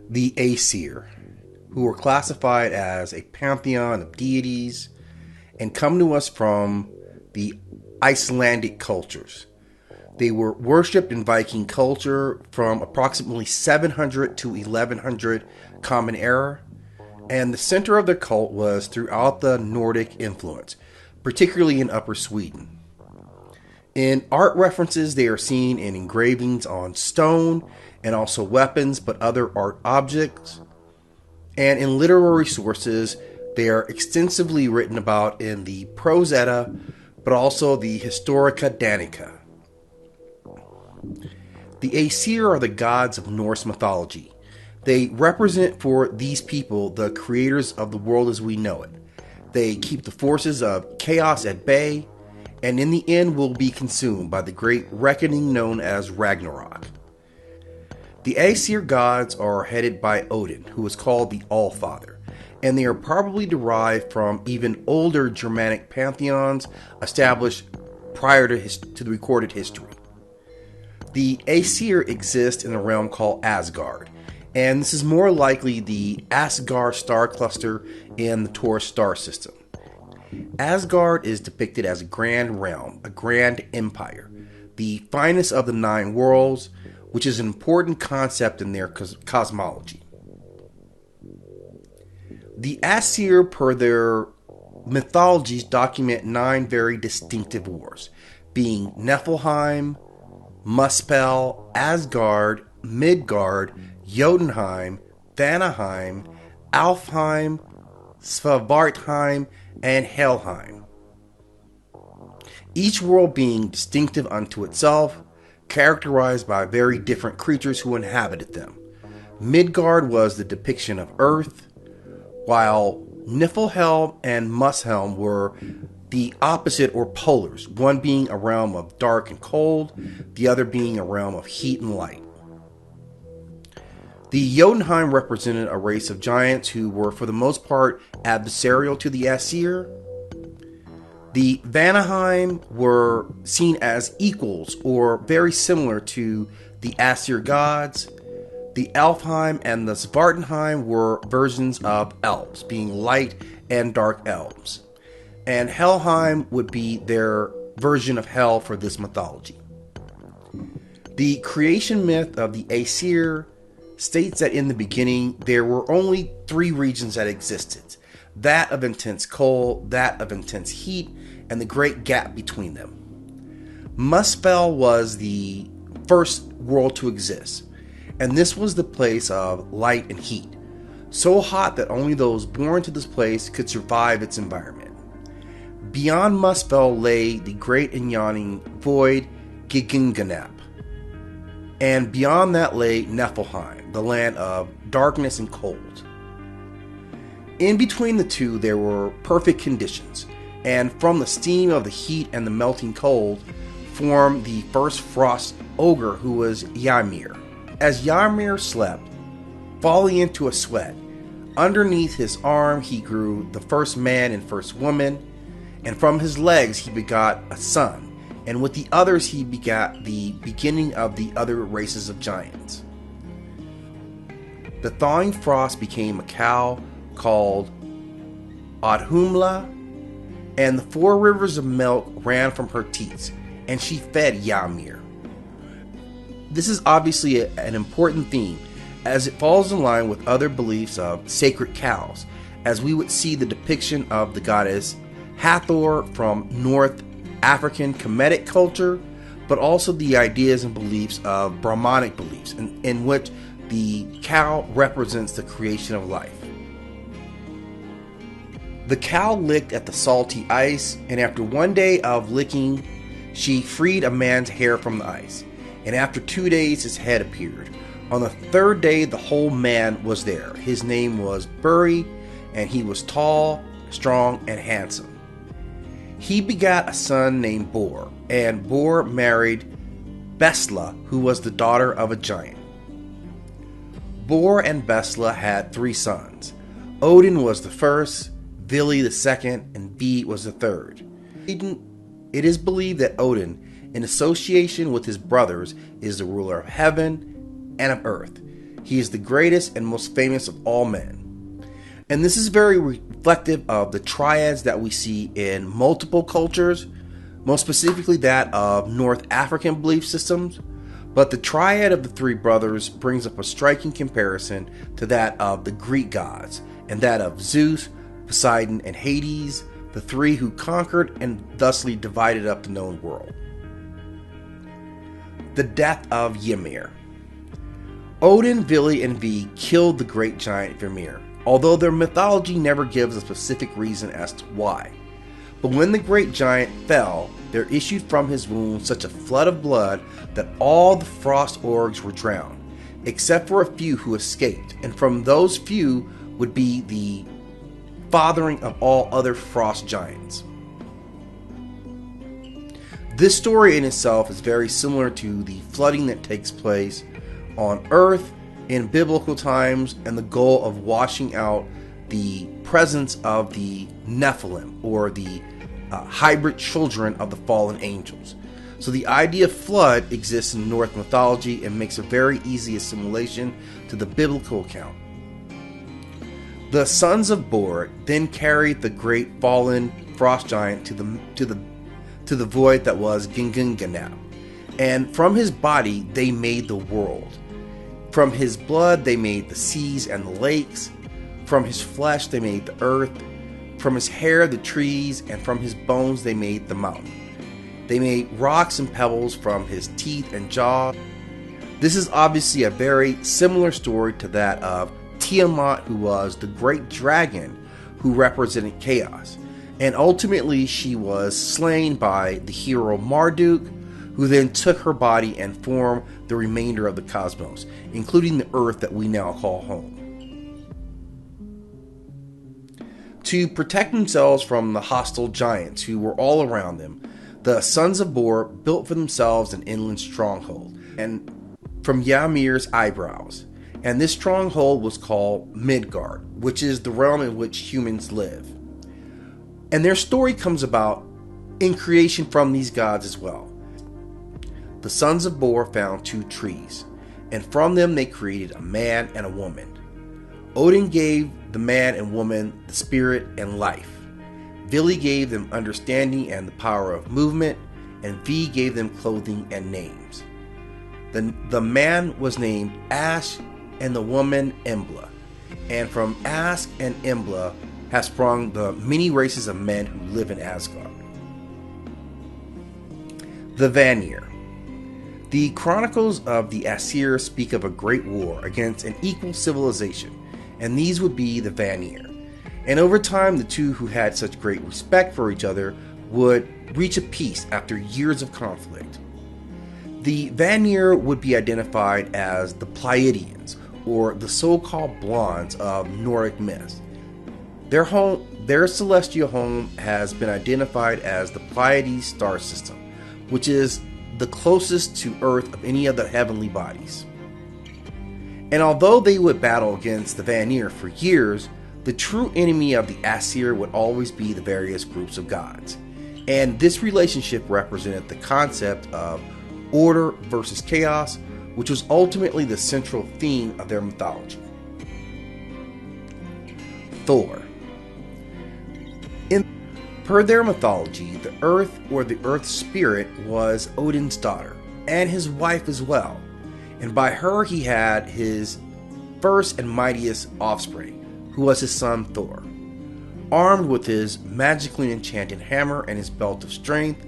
the Aesir, who were classified as a pantheon of deities and come to us from the Icelandic cultures. They were worshipped in Viking culture from approximately 700 to 1100 Common Era, and the center of their cult was throughout the Nordic Influence, particularly in Upper Sweden. In art references, they are seen in engravings on stone and also weapons, but other art objects. And in literary sources, they are extensively written about in the Prose Edda, but also the Historica Danica. The Aesir are the gods of Norse mythology. They represent for these people the creators of the world as we know it. They keep the forces of chaos at bay, and in the end will be consumed by the great reckoning known as Ragnarok. The Aesir gods are headed by Odin, who is called the All-Father, and they are probably derived from even older Germanic pantheons established prior to the recorded history. The Aesir exist in a realm called Asgard, and this is more likely the Asgard Star cluster in the Taurus Star System. Asgard is depicted as a grand realm, a grand empire, the finest of the 9 worlds, which is an important concept in their cosmology. The Aesir, per their mythologies, document 9 very distinctive wars, being Niflheim, Muspel, Asgard, Midgard, Jotunheim, Vanaheim, Alfheim, Svartalfheim, and Helheim. Each world being distinctive unto itself, characterized by very different creatures who inhabited them. Midgard was the depiction of Earth, while Niflheim and Muspelheim were the opposite or polars, one being a realm of dark and cold, the other being a realm of heat and light. The Jotunheim represented a race of giants who were for the most part adversarial to the Aesir. The Vanaheim were seen as equals or very similar to the Aesir gods. The Alfheim and the Svartalfheim were versions of elves, being light and dark elves. And Helheim would be their version of hell for this mythology. The creation myth of the Aesir states that in the beginning there were only 3 regions that existed: that of intense cold, that of intense heat, and the great gap between them. Muspel was the first world to exist, and this was the place of light and heat, so hot that only those born to this place could survive its environment. Beyond Muspel lay the great and yawning void, Giganganap, and beyond that lay Niflheim, the land of darkness and cold. In between the two there were perfect conditions, and from the steam of the heat and the melting cold formed the first frost ogre, who was Ymir. As Ymir slept, falling into a sweat, underneath his arm he grew the first man and first woman, and from his legs he begot a son, and with the others he begat the beginning of the other races of giants. The thawing frost became a cow called Odhumla, and the 4 rivers of milk ran from her teats, and she fed Ymir. This is obviously an important theme, as it falls in line with other beliefs of sacred cows, as we would see the depiction of the goddess Hathor from North African Kemetic culture, but also the ideas and beliefs of Brahmanic beliefs, in which the cow represents the creation of life. The cow licked at the salty ice, and after 1 day of licking, she freed a man's hair from the ice, and after 2 days his head appeared. On the 3rd day the whole man was there. His name was Buri, and he was tall, strong, and handsome. He begat a son named Bor, and Bor married Bestla, who was the daughter of a giant. Bor and Bestla had 3 sons. Odin was the first, Vili the second, and Ve was the third. It is believed that Odin, in association with his brothers, is the ruler of heaven and of earth. He is the greatest and most famous of all men. And this is very reflective of the triads that we see in multiple cultures, most specifically that of North African belief systems. But the triad of the three brothers brings up a striking comparison to that of the Greek gods, and that of Zeus, Poseidon, and Hades, the three who conquered and thusly divided up the known world. The death of Ymir. Odin, Vili, and Ve killed the great giant Ymir, although their mythology never gives a specific reason as to why. But when the great giant fell, there issued from his wounds such a flood of blood that all the frost orcs were drowned, except for a few who escaped, and from those few would be the fathering of all other frost giants. This story in itself is very similar to the flooding that takes place on Earth in biblical times, and the goal of washing out the presence of the Nephilim, or the hybrid children of the fallen angels. So the idea of flood exists in Norse mythology and makes a very easy assimilation to the biblical account. The sons of Bor then carried the great fallen frost giant to the void that was Gingunganap, and from his body they made the world. From his blood they made the seas and the lakes. From his flesh they made the earth. From his hair the trees, and from his bones they made the mountain. They made rocks and pebbles from his teeth and jaw. This is obviously a very similar story to that of Tiamat, who was the great dragon who represented chaos. And ultimately she was slain by the hero Marduk, who then took her body and formed the remainder of the cosmos, including the earth that we now call home. To protect themselves from the hostile giants who were all around them, the sons of Bor built for themselves an inland stronghold, and from Ymir's eyebrows. And this stronghold was called Midgard, which is the realm in which humans live. And their story comes about in creation from these gods as well. The sons of Bor found two trees, and from them they created a man and a woman. Odin gave the man and woman the spirit and life. Vili gave them understanding and the power of movement, and Ve gave them clothing and names. The man was named Ash, and the woman Embla. And from Ash and Embla have sprung the many races of men who live in Asgard. The Vanir. The chronicles of the Aesir speak of a great war against an equal civilization, and these would be the Vanir. And over time, the two who had such great respect for each other would reach a peace after years of conflict. The Vanir would be identified as the Pleiadians, or the so-called blondes of Nordic myths. Their celestial home has been identified as the Pleiades Star System, which is the closest to Earth of any of the heavenly bodies. And although they would battle against the Vanir for years, the true enemy of the Aesir would always be the various groups of gods. And this relationship represented the concept of order versus chaos, which was ultimately the central theme of their mythology. Thor. Per their mythology, the earth, or the earth spirit, was Odin's daughter, and his wife as well. And by her he had his first and mightiest offspring, who was his son Thor. Armed with his magically enchanted hammer and his belt of strength,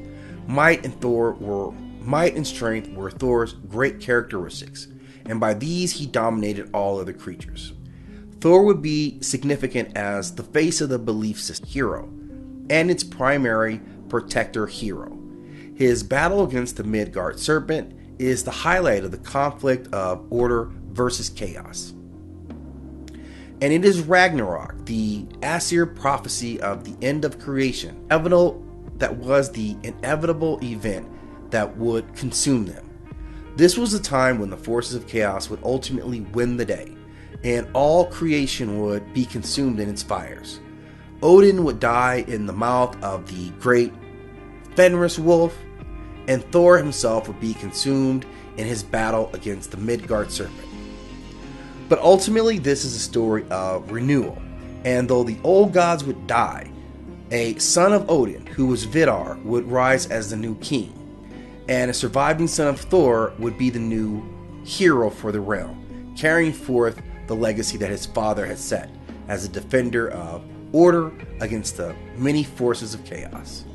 might and strength were Thor's great characteristics, and by these he dominated all other creatures. Thor would be significant as the face of the belief system hero, and its primary protector hero. His battle against the Midgard serpent is the highlight of the conflict of order versus chaos. And it is Ragnarok, the Aesir prophecy of the end of creation, that was the inevitable event that would consume them. This was the time when the forces of chaos would ultimately win the day, and all creation would be consumed in its fires. Odin would die in the mouth of the great Fenris wolf, and Thor himself would be consumed in his battle against the Midgard serpent. But ultimately, this is a story of renewal. And though the old gods would die, a son of Odin, who was Vidar, would rise as the new king. And a surviving son of Thor would be the new hero for the realm, carrying forth the legacy that his father had set as a defender of order against the many forces of chaos.